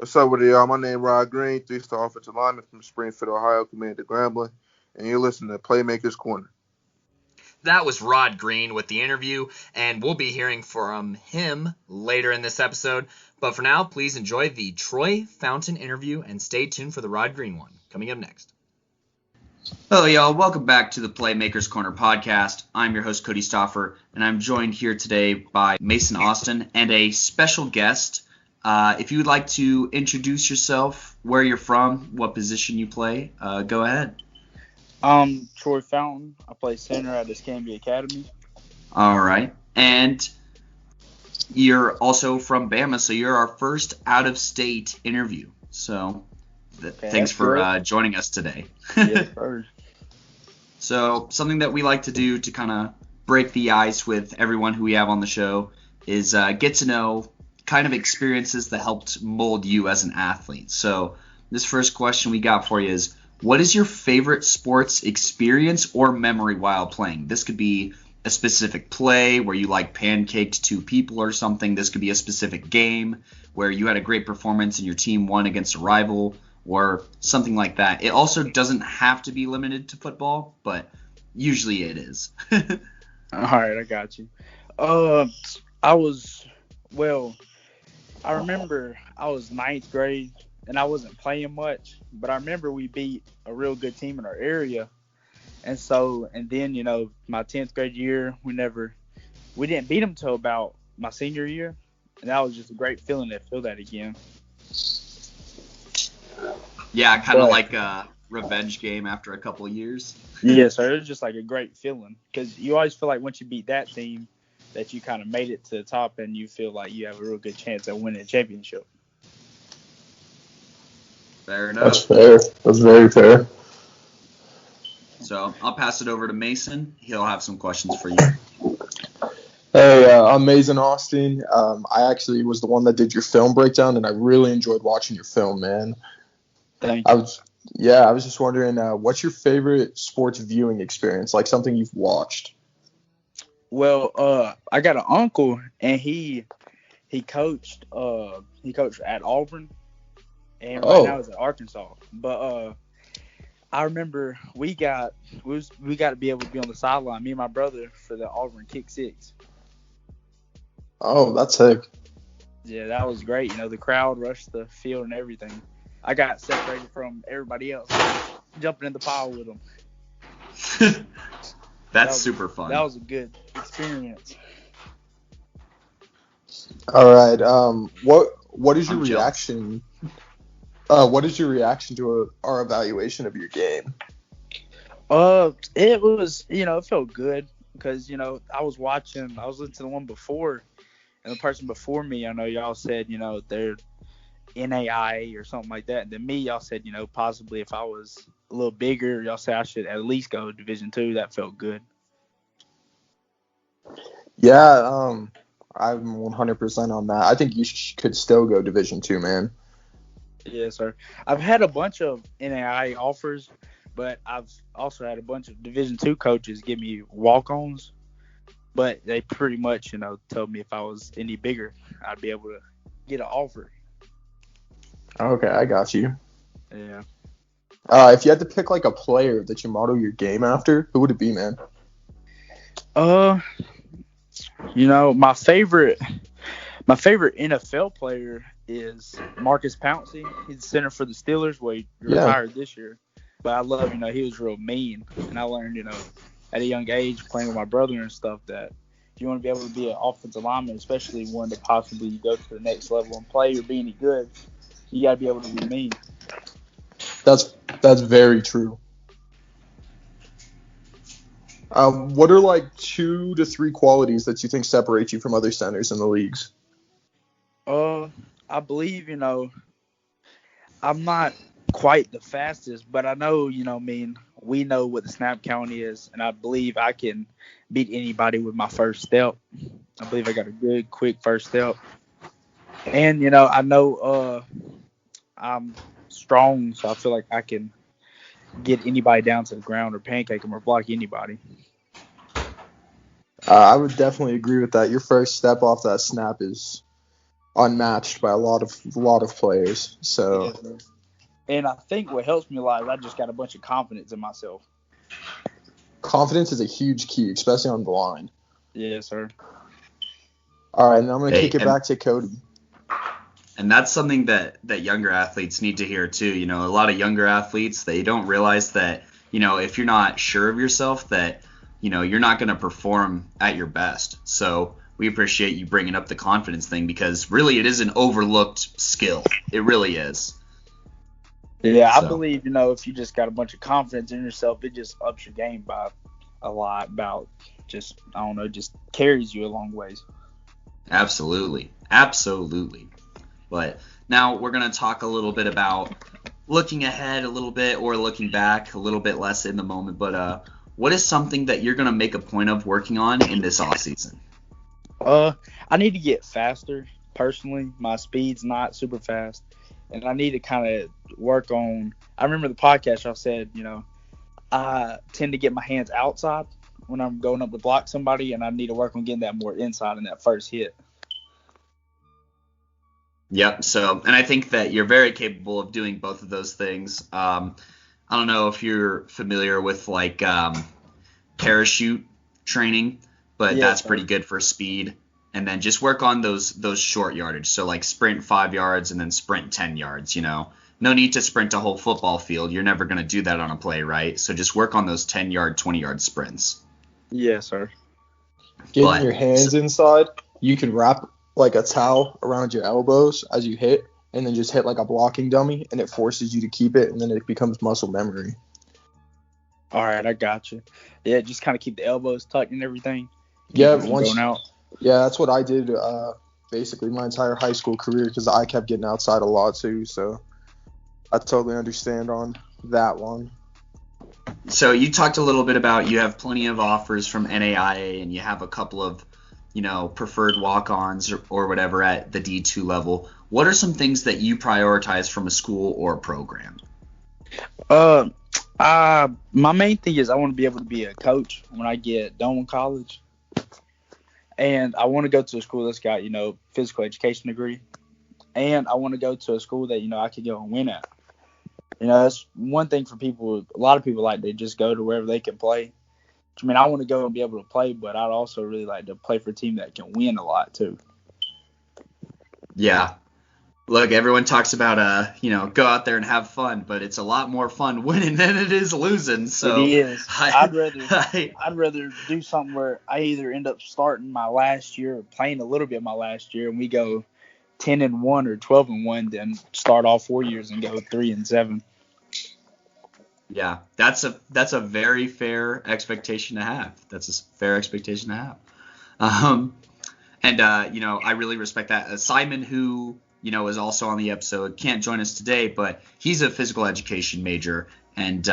What's up with y'all? My name Rod Green, three-star offensive lineman from Springfield, Ohio, committed to Grambling, and you're listening to Playmakers Corner. That was Rod Green with the interview, and we'll be hearing from him later in this episode. But for now, please enjoy the Troy Fountain interview and stay tuned for the Rod Green one coming up next. Hello, y'all. Welcome back to the Playmakers Corner podcast. I'm your host, Cody Stoffer, and I'm joined here today by Mason Austin and a special guest. If you would like to introduce yourself, where you're from, what position you play, go ahead. I'm Troy Fountain. I play center at Escambia Academy. All right. And you're also from Bama, so you're our first out-of-state interview. So thanks for joining us today. Yes, sir. So something that we like to do to kind of break the ice with everyone who we have on the show is get to know kind of experiences that helped mold you as an athlete. So this first question we got for you is, what is your favorite sports experience or memory while playing? This could be a specific play where you like pancaked two people or something. This could be a specific game where you had a great performance and your team won against a rival or something like that. It also doesn't have to be limited to football, but usually it is. All right, I got you. I remember I was ninth grade and I wasn't playing much, but I remember we beat a real good team in our area. And then, my 10th grade year, we didn't beat them till about my senior year. And that was just a great feeling to feel that again. Yeah, kind of like a revenge game after a couple of years. Yeah, so it was just like a great feeling because you always feel like once you beat that team that you kind of made it to the top and you feel like you have a real good chance at winning a championship. Fair enough. That's fair. That's very fair. So I'll pass it over to Mason. He'll have some questions for you. Hey, I'm Mazen Austin. I actually was the one that did your film breakdown, and I really enjoyed watching your film, man. Thank you. I was just wondering, what's your favorite sports viewing experience, like something you've watched? Well, I got an uncle, and he coached at Auburn, and right now he's at Arkansas. But I remember we got to be able to be on the sideline, me and my brother, for the Auburn kick six. Oh, that's sick. Yeah, that was great. The crowd rushed the field and everything. I got separated from everybody else, jumping in the pile with them. That's super fun. That was a good experience. All right. What is your reaction? What is your reaction to our evaluation of your game? It was, it felt good because, I was listening to the one before, and the person before me, I know y'all said, they're NAI or something like that. And then me, y'all said, possibly if I was a little bigger, y'all said I should at least go Division II. That felt good. Yeah, I'm 100% on that. I think you could still go Division II, man. Yes, sir. I've had a bunch of NAI offers, but I've also had a bunch of Division II coaches give me walk-ons. But they pretty much, told me if I was any bigger, I'd be able to get an offer. Okay, I got you. Yeah. If you had to pick like a player that you model your game after, who would it be, man? My favorite NFL player is Marcus Pouncey. He's the center for the Steelers. Well, he retired this year. But I love, he was real mean. And I learned, at a young age playing with my brother and stuff that if you want to be able to be an offensive lineman, especially one to possibly go to the next level and play or be any good, you got to be able to be mean. That's very true. What are like 2 to 3 qualities that you think separate you from other centers in the leagues? I believe, I'm not quite the fastest, but I know, we know what the snap count is, and I believe I can beat anybody with my first step. I believe I got a good, quick first step. And, I know I'm strong, so I feel like I can get anybody down to the ground or pancake them or block anybody. I would definitely agree with that. Your first step off that snap is unmatched by a lot of players. So Yes, sir. And I think what helps me a lot is I just got a bunch of confidence in myself. confidence is a huge key, especially on the line. Yes, sir. All right, and I'm going to kick it back to Kodey. And that's something that younger athletes need to hear too. You know, a lot of younger athletes, they don't realize that, you know, if you're not sure of yourself, that, you know, you're not going to perform at your best. So we appreciate you bringing up the confidence thing, because really it is an overlooked skill. It really is. Yeah, I believe, you know, if you just got a bunch of confidence in yourself, it just ups your game by a lot. About just, I don't know, just carries you a long ways. Absolutely. But now we're going to talk a little bit about looking ahead a little bit, or looking back a little bit less in the moment. But what is something that you're going to make a point of working on in this offseason? I need to get faster. Personally, my speed's not super fast, and I need to kind of work on. I remember the podcast I said, you know, I tend to get my hands outside when I'm going up to block somebody, and I need to work on getting that more inside in that first hit. Yep. So, and I think that you're very capable of doing both of those things. I don't know if you're familiar with like parachute training, but that's pretty good for speed. And then just work on those short yardage. So like sprint 5 yards and then sprint 10 yards, you know. No need to sprint a whole football field. You're never going to do that on a play, right? So just work on those 10-yard, 20-yard sprints. Yes, sir. Getting your hands inside, you can wrap like a towel around your elbows as you hit, and then just hit like a blocking dummy, and it forces you to keep it, and then it becomes muscle memory. All right, I got you. Yeah, just kind of keep the elbows tucked and everything. Yeah, going out. Yeah, that's what I did basically my entire high school career, because I kept getting outside a lot too. So I totally understand on that one. So you talked a little bit about you have plenty of offers from NAIA, and you have a couple of, you know, preferred walk-ons or whatever at the D2 level. What are some things that you prioritize from a school or a program? My main thing is I want to be able to be a coach when I get done with college. And I want to go to a school that's got, you know, physical education degree. And I want to go to a school that, you know, I could go and win at. You know, that's one thing for people. A lot of people like to just go to wherever they can play. I mean, I want to go and be able to play, but I'd also really like to play for a team that can win a lot too. Yeah. Look, everyone talks about, you know, go out there and have fun, but it's a lot more fun winning than it is losing. So it is. I'd rather do something where I either end up starting my last year or playing a little bit my last year, and we go 10-1 or 12-1, than start all 4 years and go 3-7. Yeah, that's a very fair expectation to have. That's a fair expectation to have. And you know, I really respect that. Simon, who, you know, is also on the episode, can't join us today, but he's a physical education major, and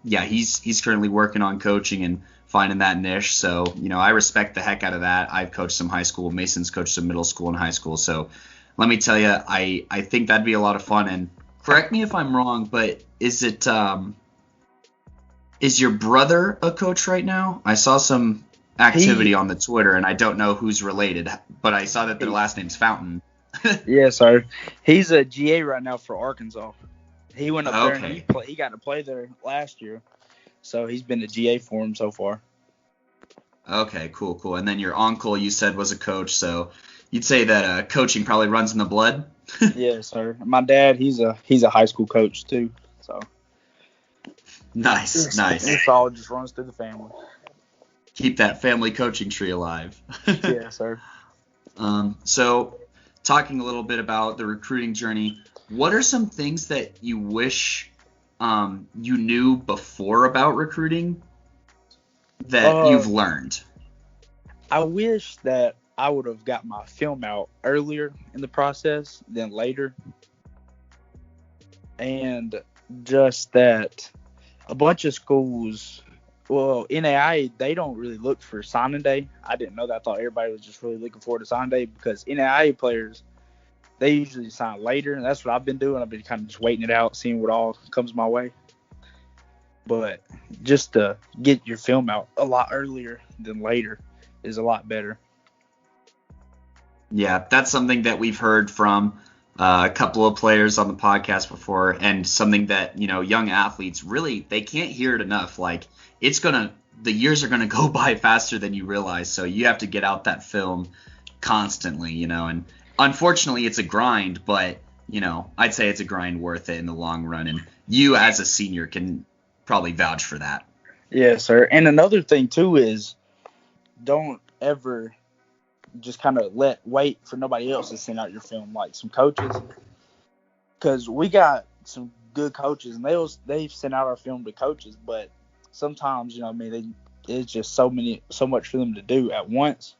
yeah, he's currently working on coaching and finding that niche. So, you know, I respect the heck out of that. I've coached some high school. Mason's coached some middle school and high school. So let me tell you, I think that'd be a lot of fun. And correct me if I'm wrong, but is your brother a coach right now? I saw some activity on the Twitter, and I don't know who's related, but I saw that their last name's Fountain. Yes, sir. He's a GA right now for Arkansas. He went up there and he got to play there last year, so he's been a GA for him so far. Okay, cool. And then your uncle, you said, was a coach, so you'd say that coaching probably runs in the blood? Yes, sir. My dad, he's a high school coach too, so. Nice. It's all just runs through the family. Keep that family coaching tree alive. Yes, sir. So, talking a little bit about the recruiting journey, what are some things that you wish you knew before about recruiting that you've learned? I wish that I would have got my film out earlier in the process than later. And just that a bunch of schools, well, NAIA, they don't really look for signing day. I didn't know that. I thought everybody was just really looking forward to signing day, because NAIA players, they usually sign later, and that's what I've been doing. I've been kind of just waiting it out, seeing what all comes my way. But just to get your film out a lot earlier than later is a lot better. Yeah, that's something that we've heard from a couple of players on the podcast before, and something that, young athletes really, they can't hear it enough. Like, the years are gonna go by faster than you realize, so you have to get out that film constantly, and unfortunately it's a grind, but I'd say it's a grind worth it in the long run, and you as a senior can probably vouch for that. Yeah, sir. And another thing too is don't ever just kind of wait for nobody else to send out your film, like some coaches, because we got some good coaches and they've sent out our film to coaches, but sometimes it's just so much for them to do at once,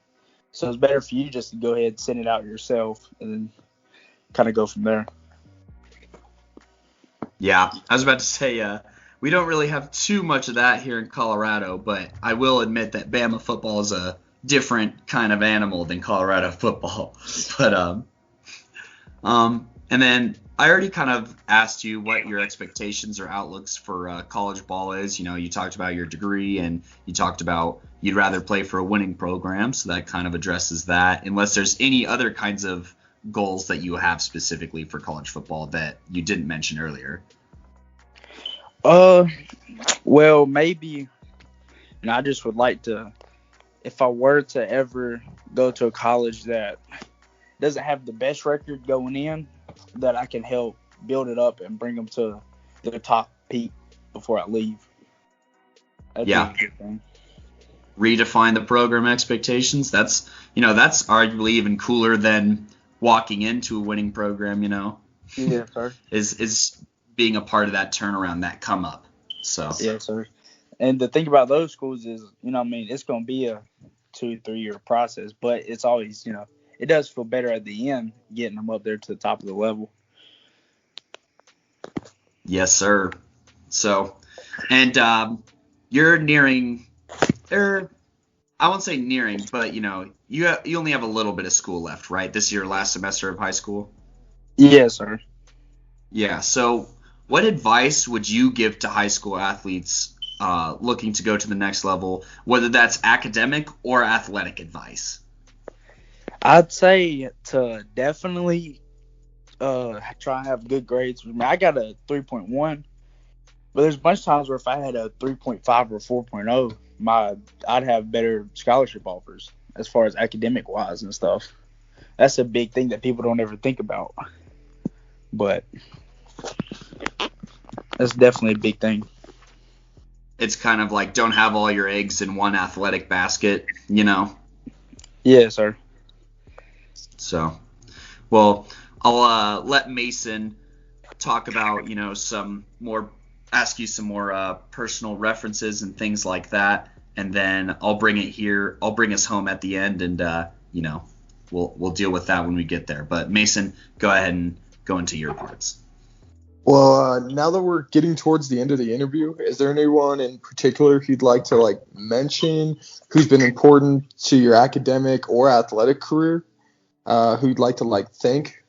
so it's better for you just to go ahead and send it out yourself and then kind of go from there. Yeah, I was about to say, we don't really have too much of that here in Colorado, but I will admit that Bama football is a different kind of animal than Colorado football. But and then I already kind of asked you what your expectations or outlooks for college ball is. You talked about your degree, and you talked about you'd rather play for a winning program, so that kind of addresses that. Unless there's any other kinds of goals that you have specifically for college football that you didn't mention earlier. Well, maybe, I just would like to, if I were to ever go to a college that doesn't have the best record going in, that I can help build it up and bring them to the top peak before I leave. That'd be a good thing. Redefine the program expectations. That's arguably even cooler than walking into a winning program, Yeah, sir. Is being a part of that turnaround, that come up. So yeah, sir. And the thing about those schools is, it's going to be a 2-3 year process, but it's always, it does feel better at the end getting them up there to the top of the level. Yes, sir. So, and you're nearing, or I won't say nearing, but you only have a little bit of school left, right? This is your last semester of high school. Yes, sir. Yeah. So, what advice would you give to high school athletes looking to go to the next level, whether that's academic or athletic advice? I'd say to definitely try and have good grades. I got a 3.1, but there's a bunch of times where if I had a 3.5 or 4.0, I'd have better scholarship offers as far as academic wise and stuff. That's a big thing that people don't ever think about, but that's definitely a big thing. It's kind of like, don't have all your eggs in one athletic basket, Yeah, sir. So, well, I'll let Mason talk about, ask you some more personal references and things like that, and then I'll bring us home at the end, and we'll deal with that when we get there. But Mason, go ahead and go into your parts. Well, now that we're getting towards the end of the interview, is there anyone in particular you'd like to mention who's been important to your academic or athletic career, who'd like to thank?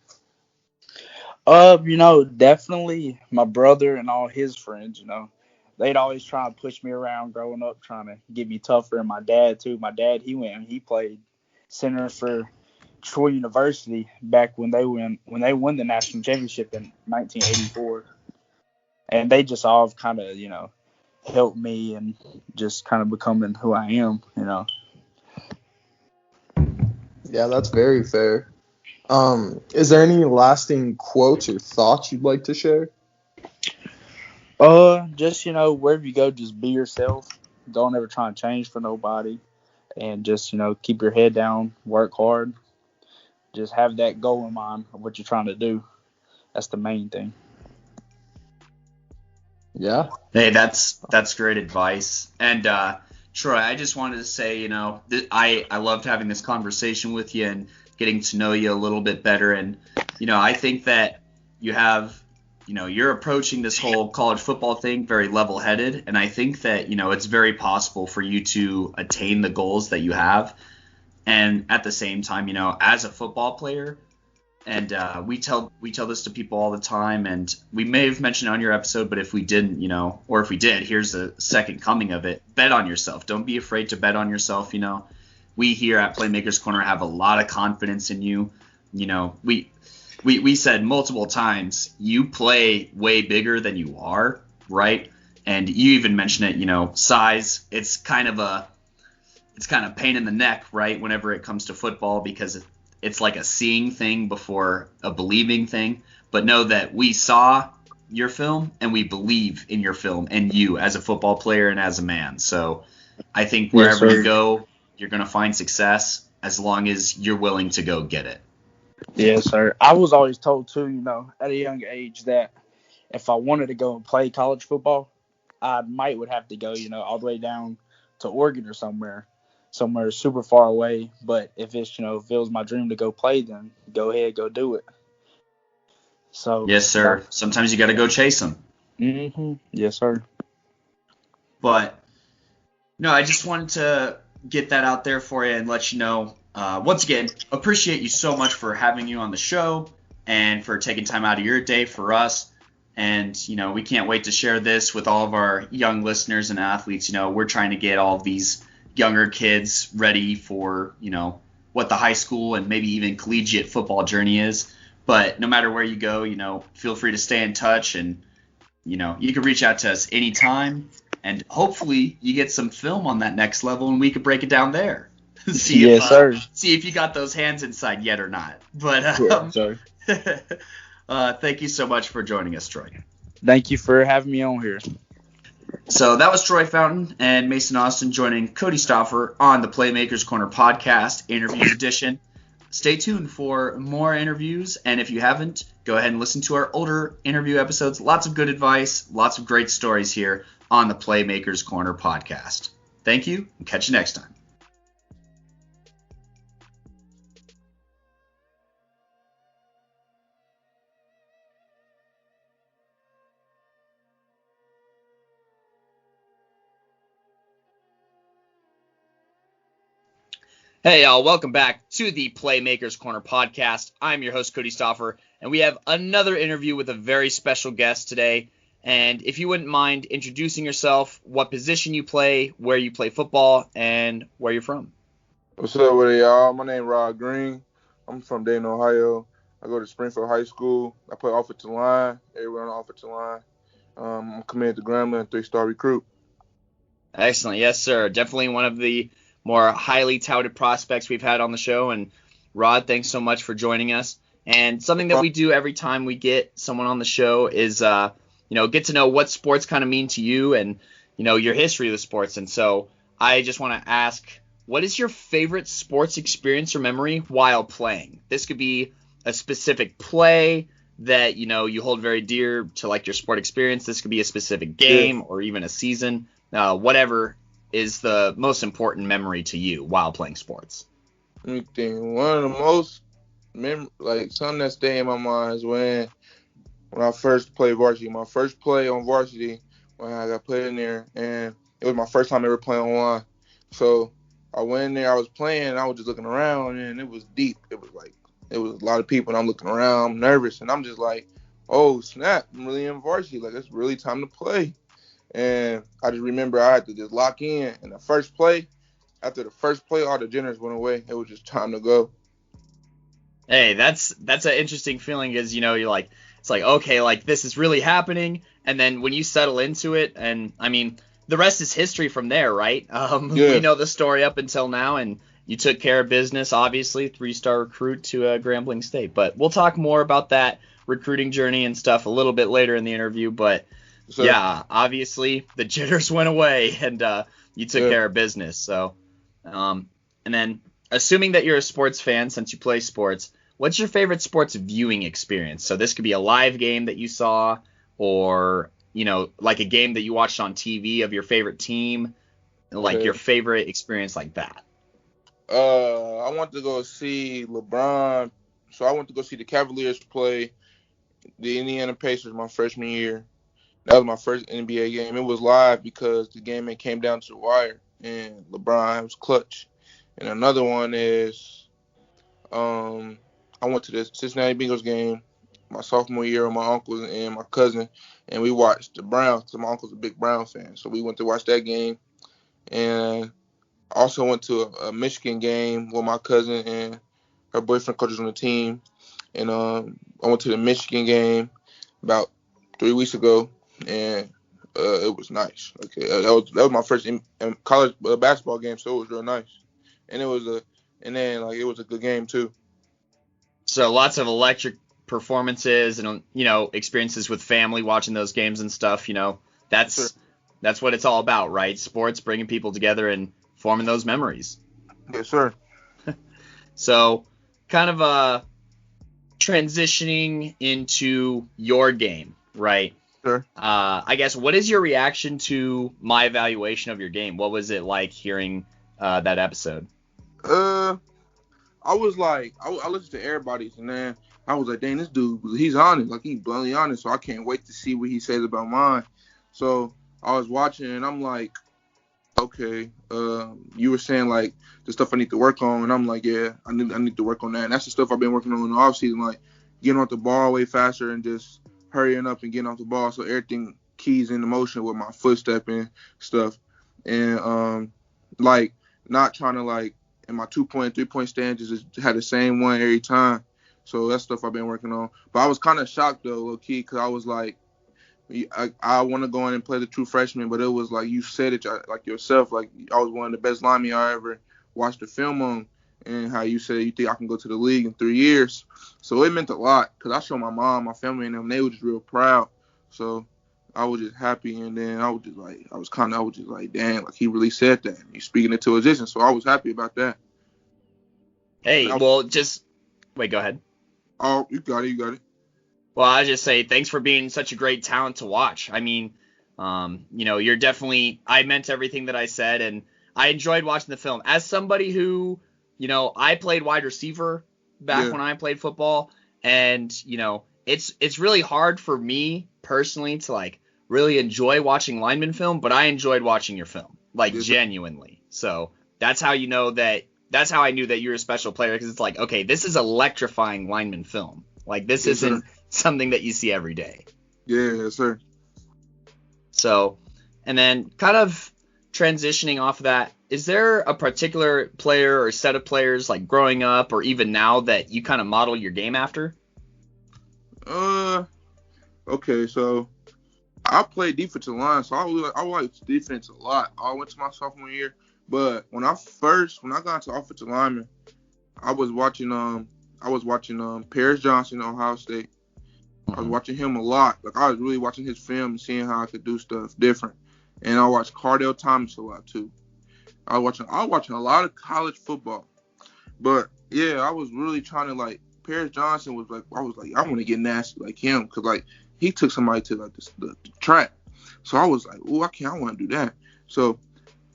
Definitely my brother and all his friends. They'd always try and push me around growing up, trying to get me tougher. And my dad too. My dad, he played center for Troy University back when they won the national championship in 1984, and they just all kind of helped me and just kind of becoming who I am. Yeah, that's very fair. Is there any lasting quotes or thoughts you'd like to share? Just wherever you go, just be yourself. Don't ever try and change for nobody, and just keep your head down, work hard. Just have that goal in mind of what you're trying to do. That's the main thing. Yeah. Hey, that's great advice. And Troy, I just wanted to say, I loved having this conversation with you and getting to know you a little bit better. And I think that you have, you're approaching this whole college football thing very level-headed, and I think that it's very possible for you to attain the goals that you have. And at the same time, as a football player, and we tell this to people all the time, and we may have mentioned it on your episode, but if we didn't, or if we did, here's a second coming of it. Bet on yourself. Don't be afraid to bet on yourself. we here at Playmakers Corner have a lot of confidence in you. You know, we said multiple times, you play way bigger than you are, right? And you even mentioned it, you know, size. It's kind of pain in the neck, right, whenever it comes to football, because it's like a seeing thing before a believing thing. But know that we saw your film and we believe in your film and you as a football player and as a man. So I think wherever you go, you're going to find success as long as you're willing to go get it. Yes, sir. I was always told, too, you know, at a young age that if I wanted to go and play college football, I would have to go, you know, all the way down to Oregon or somewhere super far away. But if it's, you know, if it was my dream to go play, then go ahead, go do it. So yes, sir. Sometimes you got to go chase them. Mm-hmm. Yes, sir. But no, I just wanted to get that out there for you and let you know. Once again, appreciate you so much for having you on the show and for taking time out of your day for us. And, you know, we can't wait to share this with all of our young listeners and athletes. You know, we're trying to get all of these younger kids ready for, you know, what the high school and maybe even collegiate football journey is. But no matter where you go, you know, feel free to stay in touch and, you know, you can reach out to us anytime. And hopefully you get some film on that next level and we could break it down there. See if you got those hands inside yet or not. But thank you so much for joining us, Troy. Thank you for having me on here. So that was Troy Fountain and Mason Austin joining Kodey Stauffer on the Playmakers Corner podcast, interviews edition. Stay tuned for more interviews, and if you haven't, go ahead and listen to our older interview episodes. Lots of good advice, lots of great stories here on the Playmakers Corner podcast. Thank you, and catch you next time. Hey, y'all. Welcome back to the Playmakers Corner podcast. I'm your host, Kodey Stauffer, and we have another interview with a very special guest today. And if you wouldn't mind introducing yourself, what position you play, where you play football, and where you're from. What's up with it, y'all? My name is Rod Green. I'm from Dayton, Ohio. I go to Springfield High School. I play offensive line, everywhere on the offensive line. I'm committed to Grambling, a 3-star recruit. Excellent. Yes, sir. Definitely one of the more highly touted prospects we've had on the show. And Rod, thanks so much for joining us. And something that we do every time we get someone on the show is, get to know what sports kind of mean to you and, you know, your history of the sports. And so I just want to ask, what is your favorite sports experience or memory while playing? This could be a specific play that, you know, you hold very dear to, like, your sport experience. This could be a specific game or even a season, whatever is the most important memory to you while playing sports? Let me think. One of the most something that stay in my mind is when I first played varsity. My first play on varsity, when I got put in there, and it was my first time ever playing online. So I went in there, I was playing, and I was just looking around, and it was deep. It was a lot of people, and I'm looking around, I'm nervous, and I'm just like, oh snap, I'm really in varsity. Like, it's really time to play. And I just remember I had to just lock in. And after the first play, all the jitters went away. It was just time to go. Hey, that's an interesting feeling because, you know, you're like, it's like, okay, like this is really happening. And then when you settle into it, and I mean, the rest is history from there, right? We know the story up until now, and you took care of business, obviously, 3-star recruit to Grambling State. But we'll talk more about that recruiting journey and stuff a little bit later in the interview. But yeah, obviously the jitters went away and you took care of business. So, and then assuming that you're a sports fan since you play sports, what's your favorite sports viewing experience? So this could be a live game that you saw or, you know, like a game that you watched on TV of your favorite team, like your favorite experience like that. I went to go see LeBron. So I went to go see the Cavaliers play the Indiana Pacers my freshman year. That was my first NBA game. It was live because the game came down to the wire, and LeBron was clutch. And another one is I went to the Cincinnati Bengals game my sophomore year with my uncle and my cousin, and we watched the Browns because my uncle's a big Brown fan. So we went to watch that game. And I also went to a Michigan game with my cousin and her boyfriend coaches on the team, and I went to the Michigan game about 3 weeks ago, and it was nice. Okay, that was my first college basketball game, so it was real nice, and it was a good game too. So lots of electric performances and experiences with family watching those games and stuff. Sure. That's what it's all about, right? Sports bringing people together and forming those memories. Yes, sir. So kind of transitioning into your game, right? Sure. I guess, what is your reaction to my evaluation of your game? What was it like hearing that episode? I was like, I listened to everybody's, and then I was like, dang, this dude, he's honest, like he's bluntly honest. So I can't wait to see what he says about mine. So I was watching, and I'm like, okay, you were saying like the stuff I need to work on, and I'm like, yeah, I need to work on that. And that's the stuff I've been working on in the off season, like getting off the ball way faster and just hurrying up and getting off the ball, so everything keys into motion with my footstep and stuff, and like not trying to like in my 2-point, 3-point stand just had the same one every time. So that's stuff I've been working on. But I was kind of shocked though, low key, because I was like, I want to go in and play the true freshman, but it was like you said it like yourself, like I was one of the best linemen I ever watched the film on, and how you said you think I can go to the league in 3 years. So it meant a lot because I showed my mom, my family, and them, they were just real proud. So I was just happy, and then I was just like, dang, like he really said that. He's speaking it to existence. So I was happy about that. Hey, wait, go ahead. Oh, you got it. Well, I just say thanks for being such a great talent to watch. I mean, you're definitely, I meant everything that I said, and I enjoyed watching the film. As somebody who, I played wide receiver back when I played football, and, it's really hard for me personally to like really enjoy watching lineman film, but I enjoyed watching your film, like genuinely. So that's how that's how I knew that you're a special player, because it's like, okay, this is electrifying lineman film. Like this isn't something that you see every day. Yeah, yes, sir. So, and then kind of transitioning off of that, is there a particular player or set of players like growing up or even now that you kind of model your game after? Okay, so I played defensive line, so I liked defense a lot. I went to my sophomore year, but when I got into offensive lineman, I was watching Paris Johnson at Ohio State. I was watching him a lot. Like I was really watching his film and seeing how I could do stuff different. And I watched Cardell Thomas a lot too. I was watching a lot of college football. But yeah, I was really trying to like Paris Johnson was like I want to get nasty like him, because like he took somebody to like the track. So I was like, I want to do that. So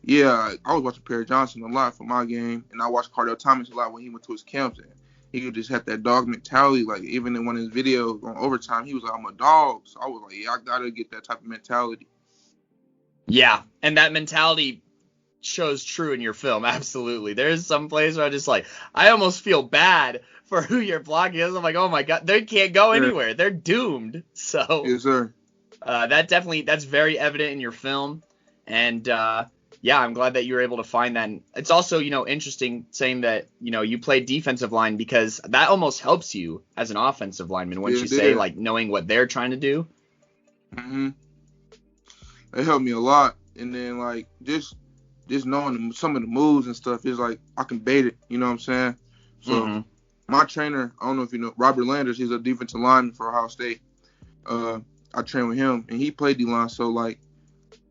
yeah, I was watching Paris Johnson a lot for my game, and I watched Cardell Thomas a lot when he went to his camps. And he just had that dog mentality. Like even in one of his videos on overtime, he was like, "I'm a dog." So I was like, "Yeah, I gotta get that type of mentality." Yeah, and that mentality shows true in your film. Absolutely. There's some plays where I almost feel bad for who you're blocking. I'm like, oh my god, they can't go anywhere. They're doomed. So yes, sir. That's very evident in your film, and yeah, I'm glad that you were able to find that. And it's also, interesting saying that, you played defensive line, because that almost helps you as an offensive lineman, wouldn't you say, like knowing what they're trying to do? Mm-hmm. It helped me a lot. And then like just knowing some of the moves and stuff is like I can bait it. You know what I'm saying? So my trainer, I don't know if you know, Robert Landers, he's a defensive lineman for Ohio State. I train with him, and he played D-line. So like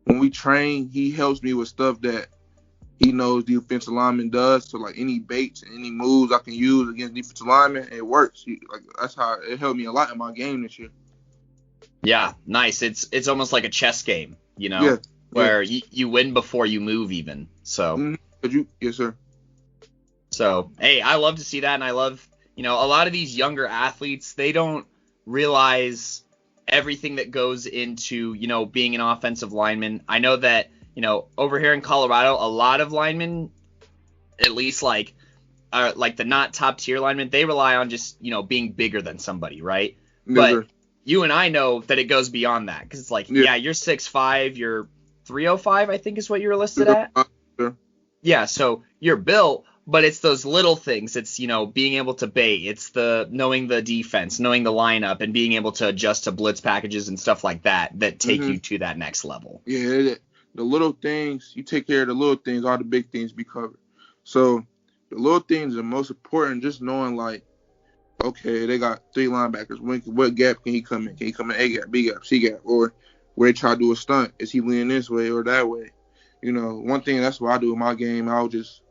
when we train, he helps me with stuff that he knows defensive lineman does. So like any baits and any moves I can use against defensive linemen, it works. That's how it helped me a lot in my game this year. Yeah, nice. It's almost like a chess game, Yeah, where you win before you move even. So. Yes, sir. So, hey, I love to see that, and I love, a lot of these younger athletes, they don't realize everything that goes into, being an offensive lineman. I know that, over here in Colorado, a lot of linemen, at least like the not top tier linemen, they rely on just, being bigger than somebody, right? Yes, but sir. You and I know that it goes beyond that, because it's like, you're 6'5", you're 305, I think is what you were listed at. Sure. Yeah, so you're built, but it's those little things. It's, being able to bait. It's knowing the defense, knowing the lineup, and being able to adjust to blitz packages and stuff like that take you to that next level. Yeah, the little things, you take care of the little things, all the big things be covered. So the little things are most important, just knowing, like, okay, they got 3 linebackers. What gap can he come in? Can he come in A gap, B gap, C gap? Or where they try to do a stunt, is he leaning this way or that way? One thing, that's what I do in my game. I just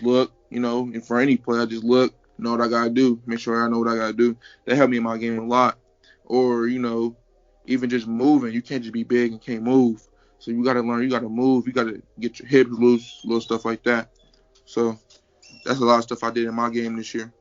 look, and for any play, I just look, know what I got to do, make sure I know what I got to do. That helped me in my game a lot. Or, even just moving. You can't just be big and can't move. So you got to learn, you got to move, you got to get your hips loose, little stuff like that. So that's a lot of stuff I did in my game this year.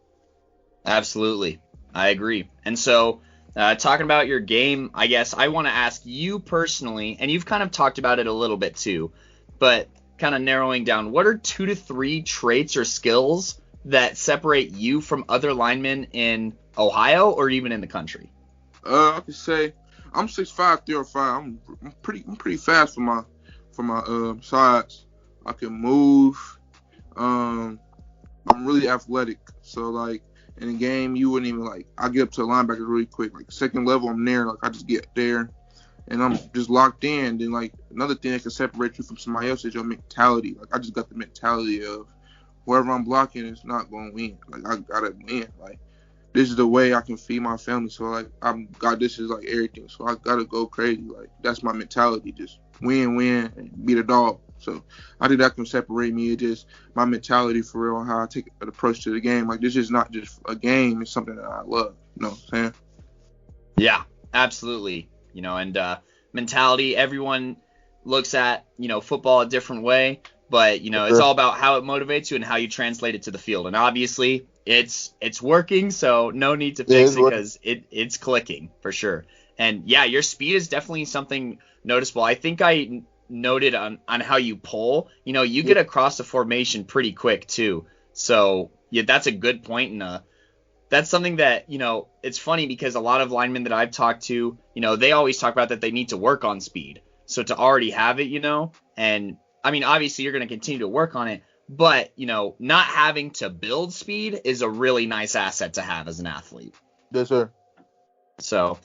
Absolutely. I agree. And so talking about your game, I guess I want to ask you personally, and you've kind of talked about it a little bit too, but kind of narrowing down, what are 2 to 3 traits or skills that separate you from other linemen in Ohio or even in the country? I could say I'm 6'5", 305. I'm pretty fast for my size. I can move. I'm really athletic. So, like, in a game, you wouldn't even, like, I get up to the linebacker really quick. Like, second level, I'm there. Like, I just get there, and I'm just locked in. Then, like, another thing that can separate you from somebody else is your mentality. Like, I just got the mentality of whoever I'm blocking is not going to win. Like, I got to win. Like, this is the way I can feed my family. So, like, this is, like, everything. So, I got to go crazy. Like, that's my mentality. Just win, and beat a dog. So, I think that can separate me. It's just my mentality for real, how I take an approach to the game. Like, this is not just a game. It's something that I love. You know what I'm saying? Yeah, absolutely. And mentality, everyone looks at, football a different way. But, it's all about how it motivates you and how you translate it to the field. And obviously, it's working, so no need to fix it because it's clicking for sure. And, yeah, your speed is definitely something noticeable. I think I noted on how you pull. You get across the formation pretty quick, too. So, yeah, that's a good point. And that's something that, it's funny because a lot of linemen that I've talked to, they always talk about that they need to work on speed. So to already have it, and I mean, obviously you're going to continue to work on it, but, not having to build speed is a really nice asset to have as an athlete. Yes, sir. So,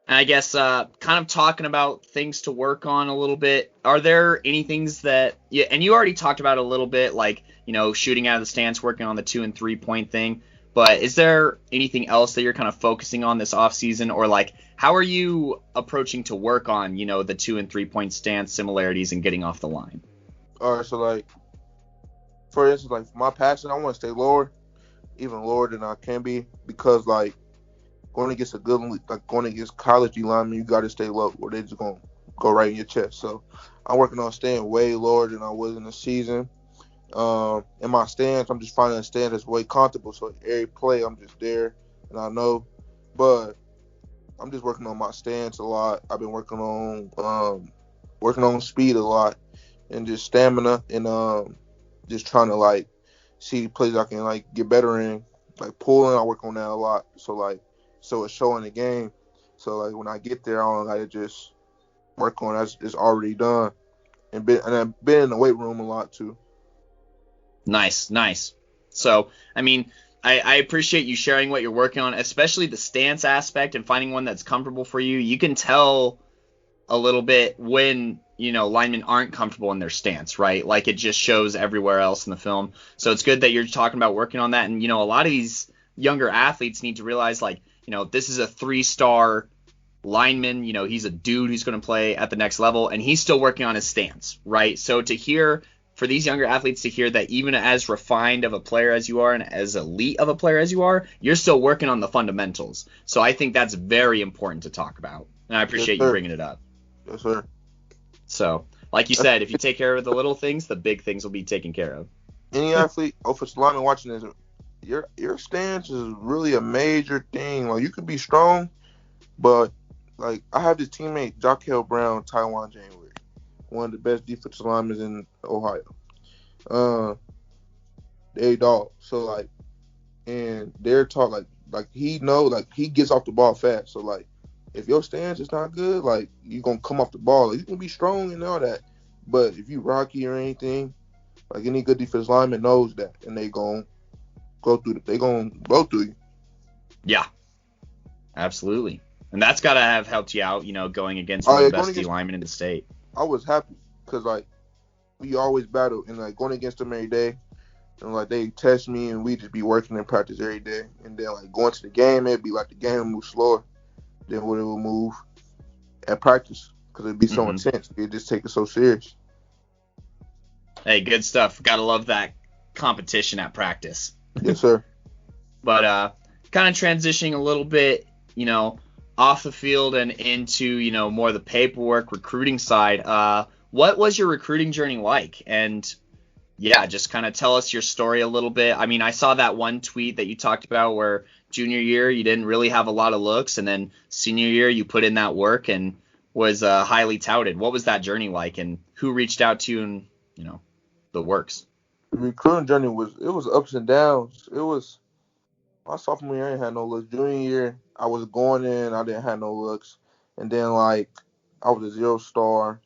and I guess kind of talking about things to work on a little bit, are there any things that, and you already talked about a little bit, like, shooting out of the stance, working on the 2 and 3 point thing, but is there anything else that you're kind of focusing on this off season, or like, how are you approaching to work on, the 2 and 3 point stance similarities and getting off the line? All right, so, like, for instance, like, my passion, I want to stay lower, even lower than I can be, because, like, going against going against college linemen, you got to stay low, or they're just going to go right in your chest. So I'm working on staying way lower than I was in the season. In my stance, I'm just finding a stance that's way comfortable. So every play, I'm just there, and I know. But I'm just working on my stance a lot. I've been working on speed a lot, and just stamina, and just trying to, like, see plays I can, like, get better in. Like, pulling, I work on that a lot. So it's showing the game. So, like, when I get there, I don't got to just work on it. It's already done. And I've been in the weight room a lot, too. Nice. So, I mean, I appreciate you sharing what you're working on, especially the stance aspect and finding one that's comfortable for you. You can tell a little bit when, linemen aren't comfortable in their stance, right? Like, it just shows everywhere else in the film. So it's good that you're talking about working on that. And, a lot of these younger athletes need to realize, like, this is a 3-star lineman. He's a dude who's going to play at the next level, and he's still working on his stance, right? So for these younger athletes to hear that even as refined of a player as you are and as elite of a player as you are, you're still working on the fundamentals. So I think that's very important to talk about, and I appreciate you bringing it up. Yes, sir. So, like you said, if you take care of the little things, the big things will be taken care of. Any athlete, offensive lineman watching this, your stance is really a major thing. Like, you could be strong, but, like, I have this teammate, Jaquel Brown, Taiwan January, one of the best defensive linemen in Ohio. They dog. So, like, and they're taught, like he gets off the ball fast. So, like, if your stance is not good, like, you're gonna come off the ball. Like, you can be strong and all that, but if you rocky or anything, Like any good defensive lineman knows that, and they gon' go through. They gon' blow through you. Yeah, absolutely. And that's got to have helped you out, going against one of the best D linemen in the state. I was happy because, like, we always battle, and, like, going against them every day, and, like, they test me, and we just be working in practice every day. And then, like, going to the game, it'd be like the game would move slower than what it would move at practice because it'd be so intense. It'd just take it so serious. Hey, good stuff. Gotta love that competition at practice. Yes, sir. But kind of transitioning a little bit, off the field and into, more the paperwork, recruiting side. What was your recruiting journey like? And yeah, just kind of tell us your story a little bit. I mean, I saw that one tweet that you talked about where junior year you didn't really have a lot of looks, and then senior year you put in that work and was highly touted. What was that journey like, and who reached out to you and, the works? The recruiting journey was ups and downs. It was my sophomore year, I didn't have no looks. Junior year, I was going in, I didn't have no looks. And then, like, I was a 0-star.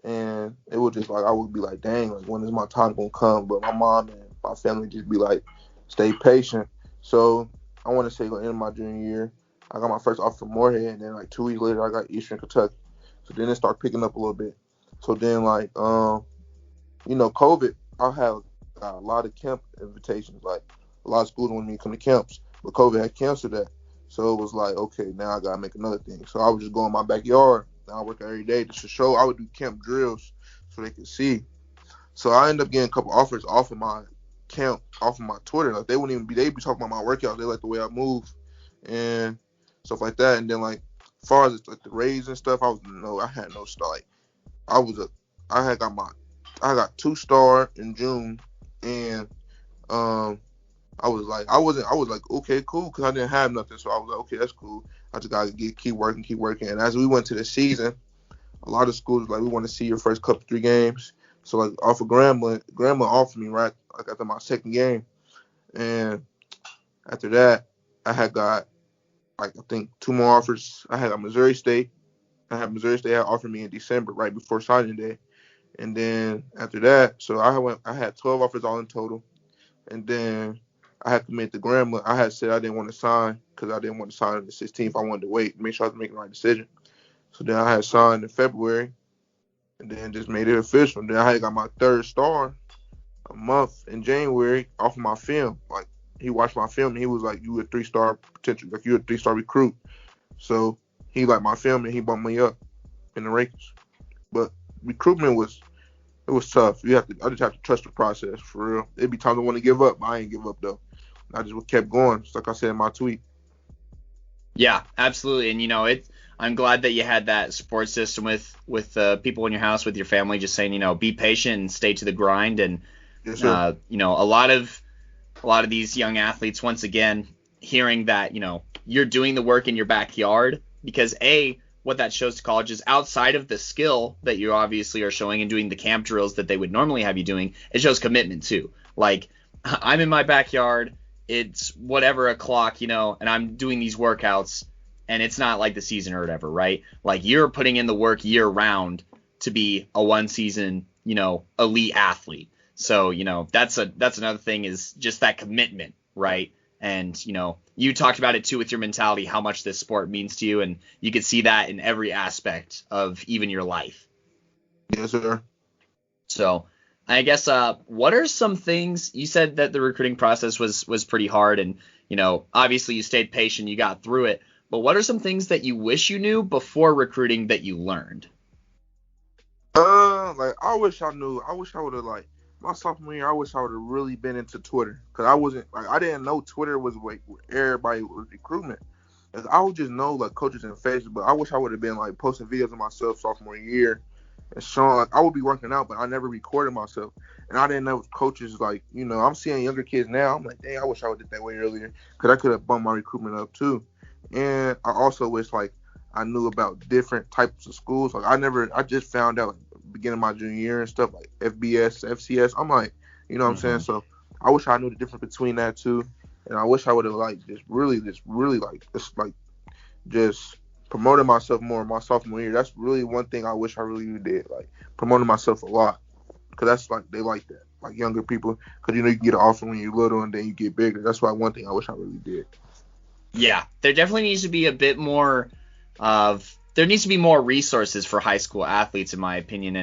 And it was just like, I would be like, dang, like, when is my time going to come? But my mom and my family just be like, stay patient. So I want to say, at the end of my junior year, I got my first offer from Moorhead. And then, like, 2 weeks later, I got Eastern Kentucky. So then it started picking up a little bit. So then, like, COVID, I had a lot of camp invitations. Like, a lot of schools wanted me to come to camps, but COVID had canceled that. So it was like, okay, now I gotta make another thing. So I would just go in my backyard. And I work every day just to show. I would do camp drills so they could see. So I ended up getting a couple offers off of my camp, off of my Twitter. Like, they wouldn't even be. They'd be talking about my workouts. They like the way I move and stuff like that. And then, like, as far as like the raise and stuff, I had no star. Like, I got 2-star in June, and I was like, okay, cool, because I didn't have nothing, so I was like, okay, that's cool. I just gotta keep working. And as we went to the season, a lot of schools like, we want to see your first couple 3 games. So, like, off of Grambling offered me right like after my second game, and after that, I had got, like, I think 2 more offers. I had Missouri State. Had offered me in December, right before signing day. And then after that, so I had 12 offers all in total. And then I had committed to Grambling. I had said I didn't want to sign because I didn't want to sign on the 16th. I wanted to wait, make sure I was making the right decision. So then I had signed in February and then just made it official. And then I had got my 3rd star a month in January off of my film. Like, he watched my film and he was like, you a 3-star potential, like, you a 3-star recruit. So he liked my film and he bumped me up in the rankings. But recruitment was tough. I just have to trust the process, for real. It'd be times I want to give up, but I ain't give up though. I just kept going, just like I said in my tweet. Yeah, absolutely. And I'm glad that you had that support system with people in your house, with your family, just saying, be patient and stay to the grind. And yes, sir. a lot of these young athletes, once again, hearing that you're doing the work in your backyard, because what that shows to colleges, outside of the skill that you obviously are showing and doing the camp drills that they would normally have you doing, it shows commitment too. Like, I'm in my backyard, it's whatever o'clock, and I'm doing these workouts, and it's not like the season or whatever, right? Like, you're putting in the work year round to be a one season, elite athlete. So, that's another thing, is just that commitment, right? And, you talked about it too with your mentality, how much this sport means to you, and you could see that in every aspect of even your life. Yes, sir. So I guess, what are some things, you said that the recruiting process was pretty hard, and, obviously you stayed patient, you got through it, but what are some things that you wish you knew before recruiting that you learned? Like, I wish I would have, like, my sophomore year, I wish I would have really been into Twitter, because I didn't know Twitter was like where everybody was recruitment. Like, I would just know, like, coaches and faces, but I wish I would have been, like, posting videos of myself sophomore year and showing, like, I would be working out, but I never recorded myself. And I didn't know coaches, like, I'm seeing younger kids now. I'm like, dang, I wish I would have did that way earlier, because I could have bumped my recruitment up too. And I also wish, like, I knew about different types of schools. Like, I just found out, like, beginning of my junior year and stuff, like FBS, FCS. I'm like, what I'm saying? So I wish I knew the difference between that too. And I wish I would have, like, just really just promoted myself more in my sophomore year. That's really one thing I wish I really did, like, promoting myself a lot. Because that's, like, they like that. like younger people, because you know you can get an offer when you're little and then you get bigger. That's why one thing I wish I really did. Yeah, there definitely needs to be a bit more there needs to be more resources for high school athletes, in my opinion.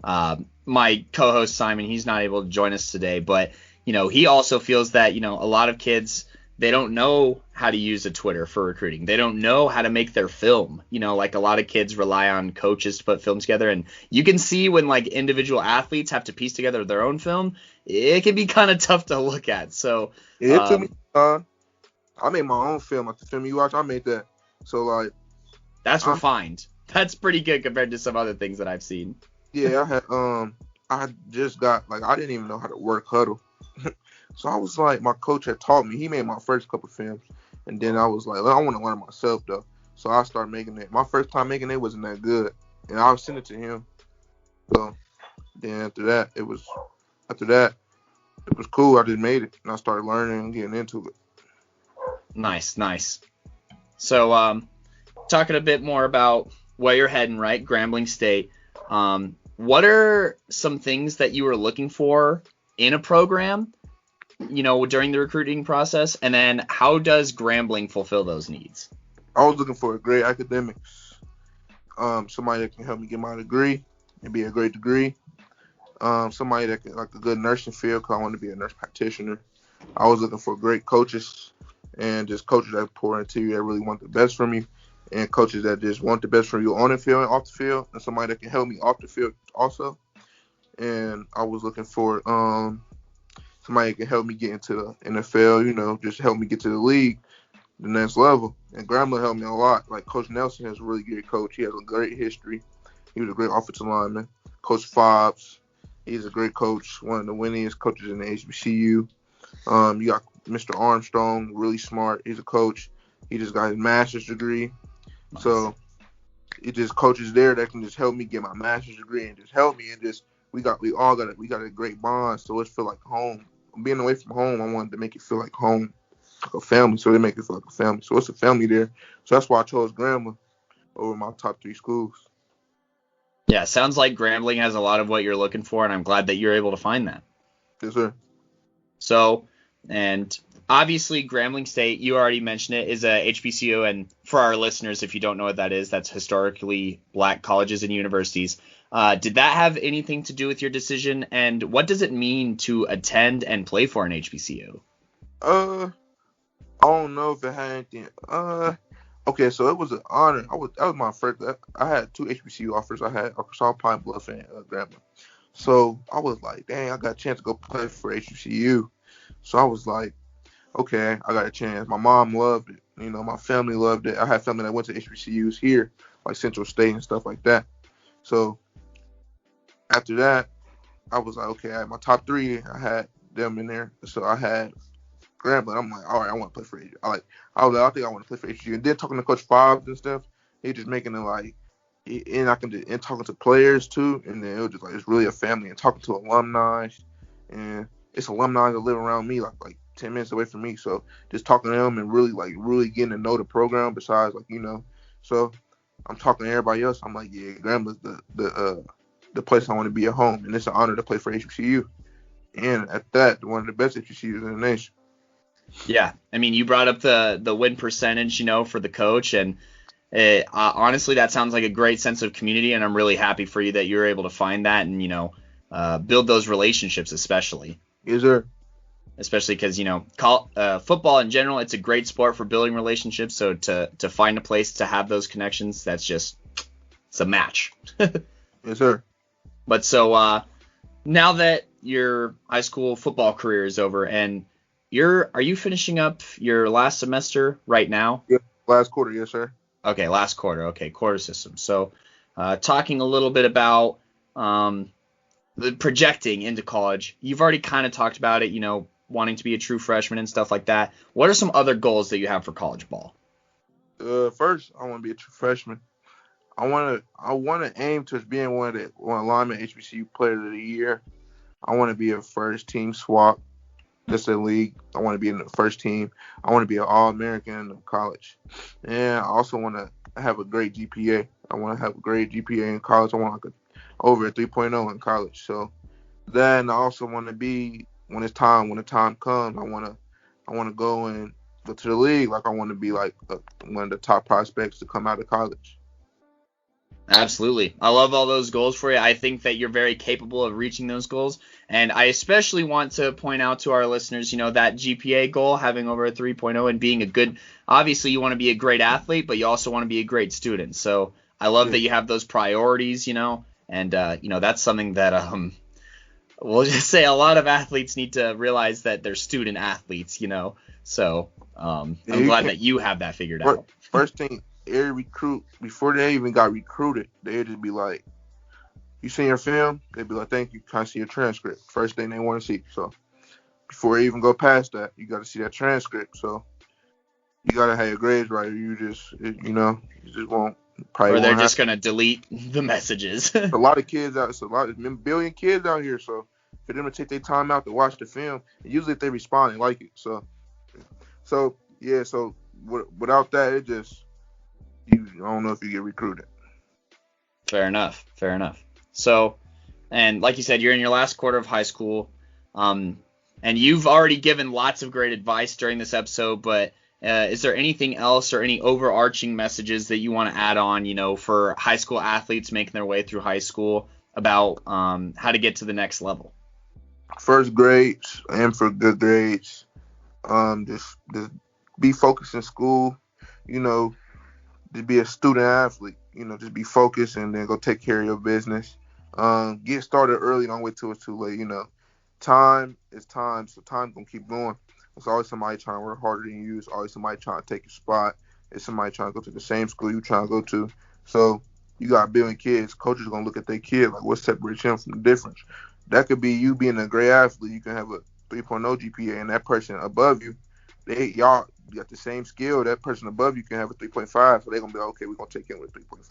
And my co-host Simon, he's not able to join us today, but he also feels that a lot of kids, they don't know how to use a Twitter for recruiting. They don't know how to make their film. Like a lot of kids rely on coaches to put film together, and you can see when like individual athletes have to piece together their own film, it can be kind of tough to look at. So it took me I made my own film. Like the film you watch, I made that. So like that's refined. That's pretty good compared to some other things that I've seen. Yeah, I just got like I didn't even know how to work Huddle. So I was like, my coach had taught me. He made my first couple films, and then I was like, I want to learn myself though. So I started making it. My first time making it wasn't that good, and I sent it to him. So then after that, it was cool. I just made it, and I started learning and getting into it. Nice. So talking a bit more about where you're heading, right? Grambling State. What are some things that you were looking for in a program, during the recruiting process? And then how does Grambling fulfill those needs? I was looking for a great academics, somebody that can help me get my degree and be a great degree. Somebody that can like a good nursing field, because I want to be a nurse practitioner. I was looking for great coaches and just coaches that pour into you, that really want the best from you, and coaches that just want the best from you on the field and off the field, and somebody that can help me off the field also. And I was looking for somebody that can help me get into the NFL, just help me get to the league, the next level. And Grambling helped me a lot. Like Coach Nelson is a really good coach. He has a great history. He was a great offensive lineman. Coach Fobbs, he's a great coach, one of the winningest coaches in the HBCU. You got Mr. Armstrong, really smart. He's a coach. He just got his master's degree. Nice. So it just coaches there that can just help me get my master's degree and just help me, and just we got a great bond. So it feel like home. Being away from home, I wanted to make it feel like home, like a family. So they make it feel like a family. So it's a family there. So that's why I chose Grambling over my top 3 schools. Yeah, sounds like Grambling has a lot of what you're looking for, and I'm glad that you're able to find that. Yes, sir. So, and obviously Grambling State, you already mentioned it, is a HBCU, and for our listeners, if you don't know what that is, that's historically black colleges and universities. Did that have anything to do with your decision, and what does it mean to attend and play for an HBCU? I don't know if it had anything. Okay, so it was an honor. That was my first. I had 2 HBCU offers. I had Arkansas, Pine Bluff, and Grambling. So I was like, dang, I got a chance to go play for HBCU. So I was like, okay, I got a chance. My mom loved it. My family loved it. I had family that went to HBCUs here, like Central State and stuff like that. So after that, I was like, okay, I had my top 3. I had them in there. So I had Grambling. I'm like, all right, I want to play for HBCU. I think I want to play for HBCU. And then talking to Coach Fobbs and stuff, he just making it like, and talking to players too, and then it was just like it's really a family, and talking to alumni, and it's alumni that live around me like 10 minutes away from me, so just talking to them and really getting to know the program. Besides so I'm talking to everybody else. I'm like, yeah, Grambling's the place I want to be at home, and it's an honor to play for HBCU, and at that, one of the best HBCUs in the nation. Yeah, I mean, you brought up the win percentage, for the coach, and honestly, that sounds like a great sense of community, and I'm really happy for you that you're able to find that and build those relationships, especially. Yes, sir. Especially because football in general, it's a great sport for building relationships. So to find a place to have those connections, it's a match. Yes, sir. But so now that your high school football career is over, and are you finishing up your last semester right now? Yeah, last quarter, yes, sir. Okay, last quarter. Okay, quarter system. So, talking a little bit about the projecting into college. You've already kind of talked about it, wanting to be a true freshman and stuff like that. What are some other goals that you have for college ball? First, I want to be a true freshman. I want to aim towards being one of lineman HBCU Player of the Year. I want to be a first team swap. That's the league. I want to be in the first team. I want to be an All-American in college. And I also want to have a great GPA. I want to have a great GPA in college. I want over a 3.0 in college. So Then I also want to be when the time comes. I want to go to the league. Like I want to be like one of the top prospects to come out of college. Absolutely. I love all those goals for you. I think that you're very capable of reaching those goals. And I especially want to point out to our listeners, that GPA goal, having over a 3.0 and being a good, obviously you want to be a great athlete, but you also want to be a great student. So I love that you have those priorities, and, that's something that, we'll just say a lot of athletes need to realize that they're student athletes, So I'm glad that you have that figured out. First thing, every recruit, before they even got recruited, they'd just be like, you seen your film? They'd be like, thank you. Can I see your transcript? First thing they want to see. So before they even go past that, you got to see that transcript. So you got to have your grades right, or you just won't. Or they're just going to delete the messages. A lot of kids out, it's a billion kids out here. So for them to take their time out to watch the film, usually if they respond, they like it. So yeah. So without that, it just, I don't know if you get recruited. Fair enough. So, and like you said, you're in your last quarter of high school, and you've already given lots of great advice during this episode, but is there anything else or any overarching messages that you want to add on, for high school athletes making their way through high school about how to get to the next level? First grades, and for good grades, just be focused in school, to be a student athlete, just be focused and then go take care of your business. Get started early, don't wait till it's too late. Time is time, so time's gonna keep going. There's always somebody trying to work harder than you. There's always somebody trying to take your spot. There's somebody trying to go to the same school you trying to go to. So you got a billion kids. Coaches gonna look at their kid like, what separates him from the difference? That could be you being a great athlete. You can have a 3.0 GPA, and that person above you, y'all got the same skill. That person above you can have a 3.5, so they're gonna be like, okay, we're gonna take him with 3.5.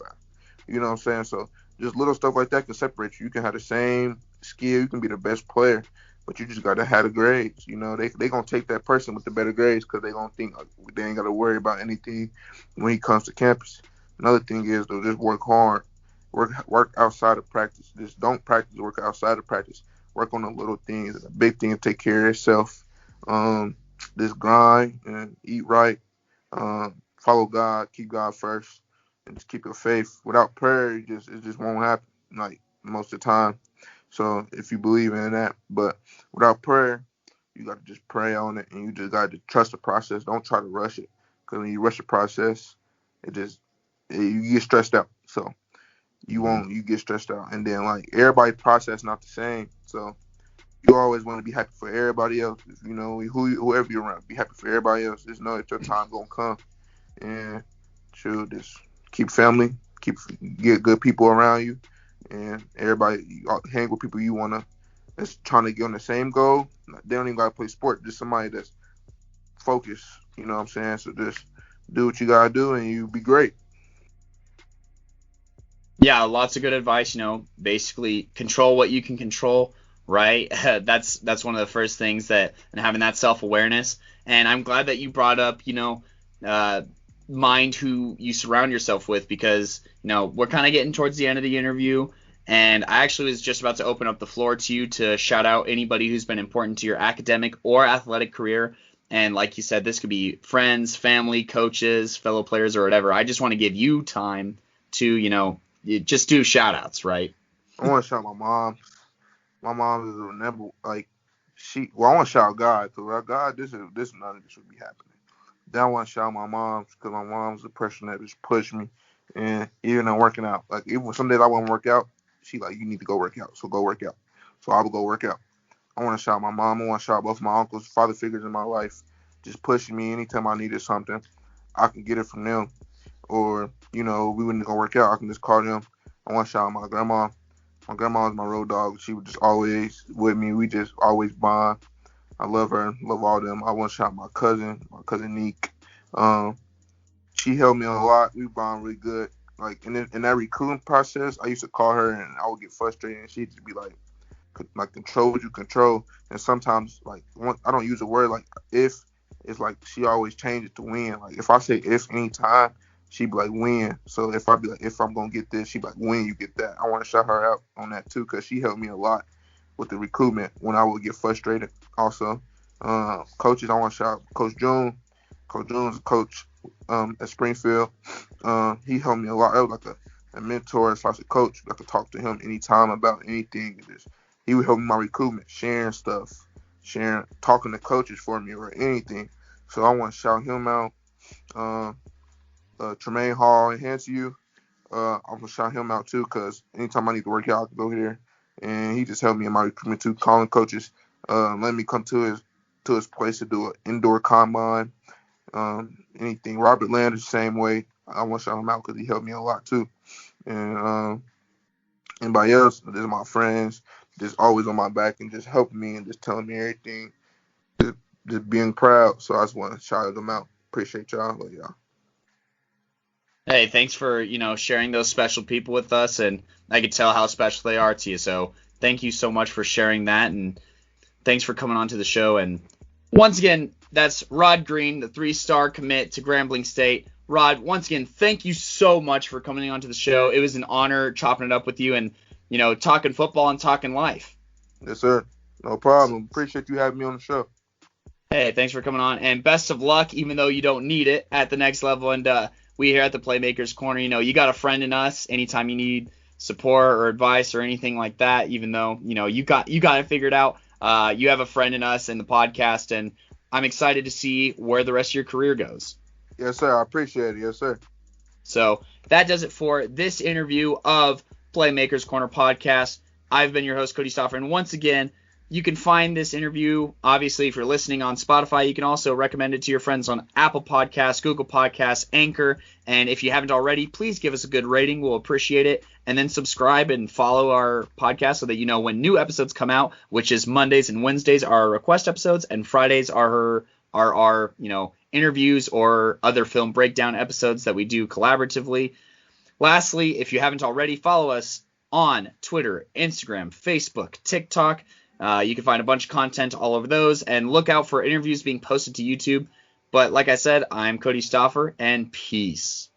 You know what I'm saying? So just little stuff like that can separate you. You can have the same skill. You can be the best player, but you just got to have the grades. They going to take that person with the better grades because they going to think they ain't got to worry about anything when he comes to campus. Another thing is, though, just work hard. Work outside of practice. Just don't practice, work outside of practice. Work on the little things. The big thing is take care of yourself. Just grind and eat right. Follow God. Keep God first. And just keep your faith. Without prayer, it just won't happen, like most of the time. So if you believe in that, but without prayer, you got to just pray on it, and you just got to trust the process. Don't try to rush it, because when you rush the process, you get stressed out. So you get stressed out, and then like everybody's process not the same. So you always want to be happy for everybody else. Whoever you're around, be happy for everybody else. Just know that your time gonna come, and just keep family, get good people around you, and everybody hang with people you wanna that's trying to get on the same goal. They don't even gotta play sport, just somebody that's focused. You know what I'm saying? So just do what you gotta do, and you be great. Yeah, lots of good advice. Basically control what you can control. Right, that's one of the first things and having that self-awareness. And I'm glad that you brought up, mind who you surround yourself with, because we're kind of getting towards the end of the interview, and I actually was just about to open up the floor to you to shout out anybody who's been important to your academic or athletic career. And like you said, this could be friends, family, coaches, fellow players, or whatever. I just want to give you time to just do shout outs. Right, I want to shout my mom. My mom is a never like I want to shout God, because God, this none of this would be happening. Then I want to shout my mom, because my mom's the person that just pushed me, and even in working out, like even some days I want to work out, she like, you need to go work out, so go work out. So I would go work out. I want to shout my mom. I want to shout both my uncles, father figures in my life, just pushing me anytime I needed something. I can get it from them, or we wouldn't go work out, I can just call them. I want to shout my grandma. My grandma was my road dog. She was just always with me. We just always bond. I love her. Love all of them. I want to shout my cousin Neek. She helped me a lot. We bond really good. Like in that recruiting process, I used to call her and I would get frustrated, and she'd just be like control what you control. And sometimes I don't use a word like if. It's like she always changes to win. Like if I say if anytime, she'd be like win. So if I be like, if I'm gonna get this, she'd be like win, you get that. I want to shout her out on that too, because she helped me a lot with the recruitment when I would get frustrated. Also, coaches, I want to shout out Coach June. Coach June's a coach at Springfield. He helped me a lot. I was like a mentor / a coach. I could talk to him anytime about anything. He would help me with my recruitment, sharing stuff, talking to coaches for me or anything. So I want to shout him out. Tremaine Hall in Hansview. I'm gonna shout him out too, because anytime I need to work out, I can go here, and he just helped me in my recruitment too, calling coaches, letting me come to his place to do an indoor combine, anything. Robert Landers, same way. I want to shout him out because he helped me a lot too. And anybody else, just my friends, just always on my back and just helping me and just telling me everything, just being proud. So I just want to shout them out. Appreciate y'all. Love y'all. Hey, thanks for, sharing those special people with us, and I could tell how special they are to you. So thank you so much for sharing that, and thanks for coming on to the show. And once again, that's Rod Green, the 3-star commit to Grambling State. Rod, once again, thank you so much for coming on to the show. It was an honor chopping it up with you and, talking football and talking life. Yes, sir. No problem. Appreciate you having me on the show. Hey, thanks for coming on, and best of luck, even though you don't need it, at the next level. And we here at the Playmakers Corner, you got a friend in us anytime you need support or advice or anything like that, even though, you got it figured out. You have a friend in us in the podcast, and I'm excited to see where the rest of your career goes. Yes, sir. I appreciate it. Yes, sir. So that does it for this interview of Playmakers Corner podcast. I've been your host, Kodey Stauffer, and once again, you can find this interview, obviously, if you're listening on Spotify. You can also recommend it to your friends on Apple Podcasts, Google Podcasts, Anchor. And if you haven't already, please give us a good rating. We'll appreciate it. And then subscribe and follow our podcast so that you know when new episodes come out, which is Mondays and Wednesdays are our request episodes, and Fridays are our interviews or other film breakdown episodes that we do collaboratively. Lastly, if you haven't already, follow us on Twitter, Instagram, Facebook, TikTok. You can find a bunch of content all over those, and look out for interviews being posted to YouTube. But like I said, I'm Kodey Stauffer, and peace.